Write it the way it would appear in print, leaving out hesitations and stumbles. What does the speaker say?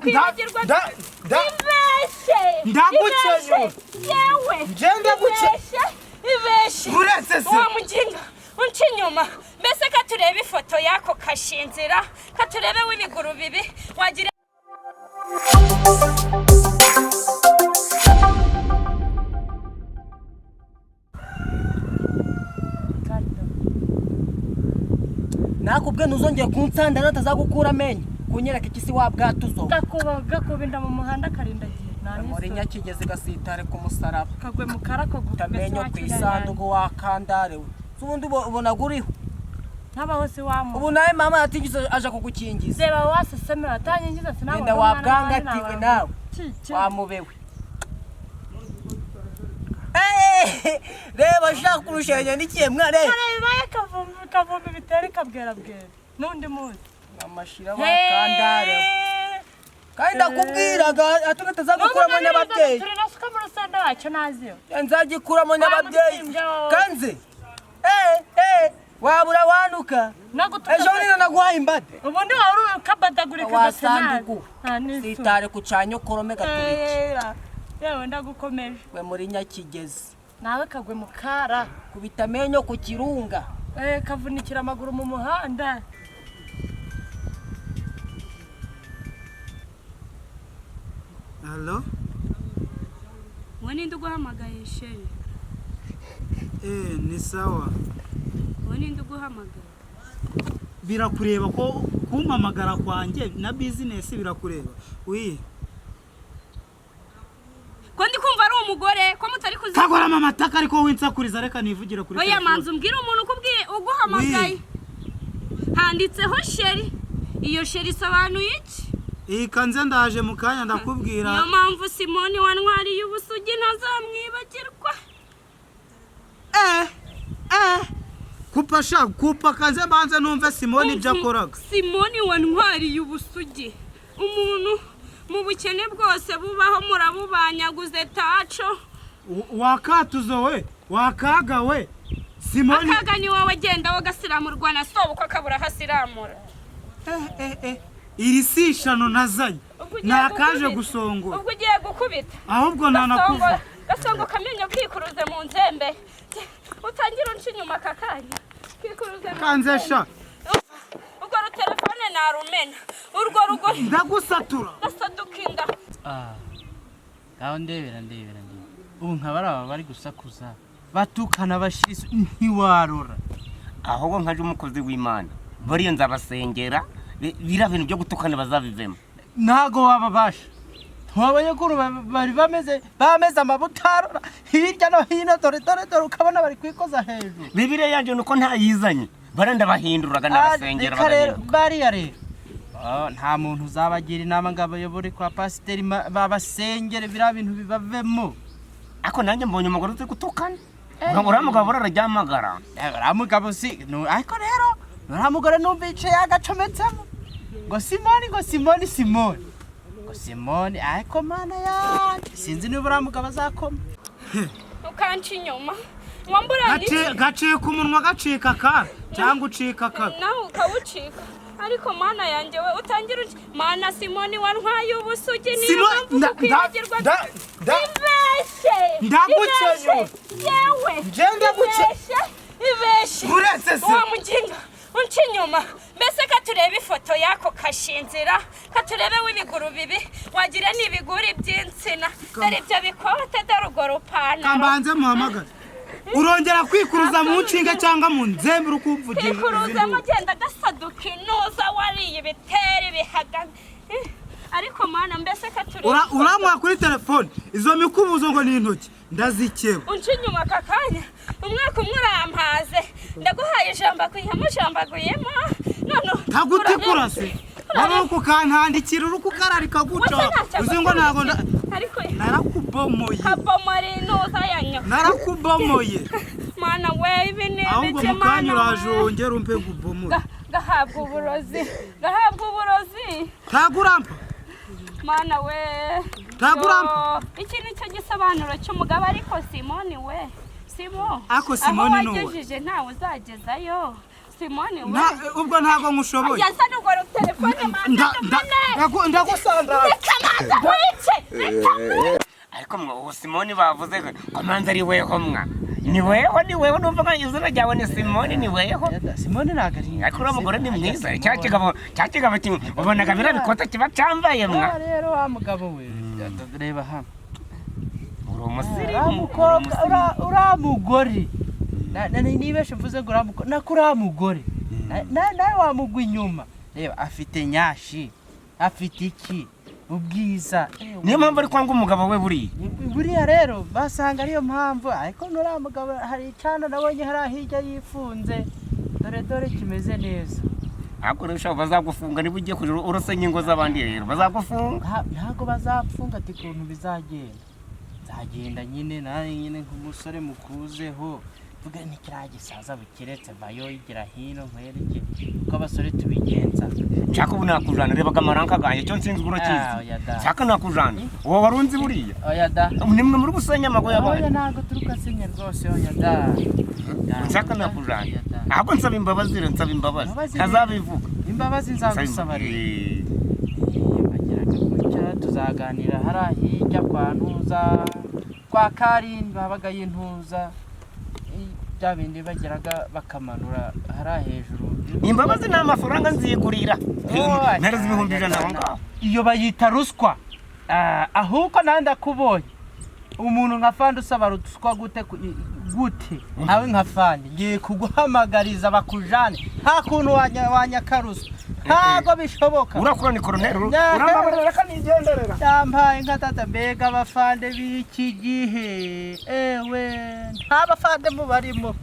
kwibagirwa ibeshe yewe ibeshe uretse se wa muginga unci inyuma mbese katurebe ifoto yako kashinzira katurebe w'ibiguru bibi wagira nakubwe ntuzongeye kunsandana atazagukura amenyo kunyereka ikisi wabwatuzo gakubinda mu muhanda karindagiye muri nyakigeze gasitare ku musaraba kagwe mukara ko gutamenyo kwisandugo wakandarewe ubundi ubona guriho nkabaho si wamu ubu nawe mama yatigise aje kugukingiza seba waseseme atanyigiza sinabo nda wabwanga atiwe nawe wamubewe reba shaka kurushanya n'ikiyemwa re bibaye kavumbi bitera kabwera nundi muzi amashira wakandare kandi ndakubwiraga atugatazagukuramo n'ababyeyi turi nasuka mu rusenda wacu naziyo nzagikuramo n'ababyeyi kanze wabura wanuka ejo nina naguhaye imbade ubundi wari ukabadagurika wasandugu sitare kucanyo korome gaturiki yewe ndagukomeje we muri nyakigeze nawe kagwe mukara kubita amenyo ku kirunga kavunikira amaguru mu muhanda Hello? Wani nduguhamagaye sheri. Ni sawa. Wani nduguhamagaye. Birakureba ko kumpamagara kwanjye na business birakureba. Oui. Ko ndi kumva ari umugore ko mutari kuzi. Kagora mama taka ariko winsakuriza reka nivugira kuri. Oya manzi umbwira umuntu kubwiye uguhamagaye. Handitseho sheri. Iyo sheri sobanuye iki? Kanze ndaje mu kanya ndakubwira. Niyo mpamvu Simoni wantwariye ubusugi ntazamwibagirwa. Kupa kanze banze numve Simoni ibyo akoraga. Simoni wantwariye ubusugi. Umuntu mu bukene bwose bubaho murabubanyaguze taco. Wakatuzo we, wakaga we. Simoni akaga ni wowe genda wagasiramurwa na sobuko kabura hasiramura. Iri sishano nazanye nakaje gusongora ubwo ugiye gukubita ahubwo nanakuva gasongo kamenyo kwikuruze mu nzembe utangira unci nyuma kakanya kwikuruze kanzesha ubwo telefone narumena urwo rugo ndagusatura gasadukinda gaho ndebera ubu nkabara bari gusakuza batukana bashiriso ntiwarora ahubwo nkaje umukozi w'Imana bari nzabasengera bira bintu byo gutukana bazabivemo nago wababasha twabonye ko bari bameze amabutaro hirya no hino dore ukabona bari kwikoza hejuru bibire yanje nuko ntayizanye baranda bahinduraga n'abasengera bagenda bariya rero nta muntu uzabagira inama ngabo yobore kwa pasiteri babasengere bira bintu bibavemo ako nanjye mbonye umugore uzi gutukana uramugabo urararyamagara uramugabo si ariko rero uramugore numvice yagacometsemo ngo Simoni ariko mana ya sinzi niba uramugabo azakoma ukanci inyuma wambura gaciye ku munwa gacika ka cyangwa ucika ka nawe ukawucika ariko mana yanjye we utangira mana Simoni wantwaye ubusugi niyo mpamvu kwibagirwa ibeshe ndagucenye yewe ngende guce ibeshe uretse se wa muginga unci inyuma mbese katurebe ifoto yako kashinzira katurebe w'ibiguru bibi wagira n'ibiguri by'insina dore ibyo bikote dore rupana kambanze muhamagara urongera kwikuruza mu nshinga cyangwa mu nzembe urukumvugira kwikuruza mugenda gasaduka inuza wariye ibiteri bihagana ariko mana mbese katurebe uramwa kuri telefone izo mikubuzo ngo ni intoki ndazikeba unci inyuma kakanya umwaka umwe urampaze ndaguhaye ijambo kwihamo jambaguyemo none tagutikura se Naruko kantandikira urukukararika guca uzingo nago ariko narakubomoye kabomari nuza yanyo narakubomoye mana we ibine ahubwo mukanya urajongera umpe gubomoye gahabwa uburozi tagurampa mana we tagurampa iki nicyo gisobanuro cy'umugabo ariko Simoni we Simo ako Simoni no wagejeje ntawe uzagezayo Simone we ubwo ntago nkushoboye yazana urwo telefone manda ndagusanga kamanda wice ariko mwa Simone bavuze ko manza ari weho mwa ni weho numva nka izina ryawe ni Simone ni weho Simone nagari ariko uriya mugore ni mwiza cyakigabo ubonaga birabikota kiba cyambaye mwa rero wa mugabo we reba hano uri umusiri uriya mugore nibeshe mvuze ngo uriya mugore nawe wamugwa inyuma reba afite nyashi afite iki ubwiza niyo mpamvu ari kwanga umugabo we buriya rero basanga ariyo mpamvu ariko nuriya mugabo hari icana nabonye hari hirya yifunze dore kimeze neza ariko rero ushobora bazagufunga niba ugiye kujya urasenya ingo z'abandi rero bazagufunga ntabwo bazapfunga ati ukuntu bizagenda nyine nawe nyine nk'umusore mukuzeho vuga ni kiriya gisaza bukiretse vayo yigira hino nkwereke uko abasore tubigenza nshaka ubu nakujana rebaga amaranka ganjye cyo nsinzwe urakizi nshaka nakujana uwo warunzi buriya oya da nimwe muri gusenya amago y'abandi oya ntabwo turi gusenya rwose oya da nshaka nakujana ntabwo nsaba imbabazi ntazabivuga imbabazi nzagusaba rero bagiraga gutya tuzaganira hariya hirya kwa ntuza kwa Karindwi babaga y'intuza bya bindi bageraga bakamanura hariya hejuru imbabazi ni amafaranga nzigurira ntareze ibihumbi 100 aho ngaho iyo bayita ruswa ahubwo nandi akubonye umuntu nka Fandi usaba ruswa gute nawe nka Fandi ngiye kuguhamagariza bakujane nta kuntu wanyakaruswa ntago bishoboka urakura ni koroneri uramabarira kanigenderera yampaye nka tata mbega abafande b'iki gihe ewe nta bafande mu barimo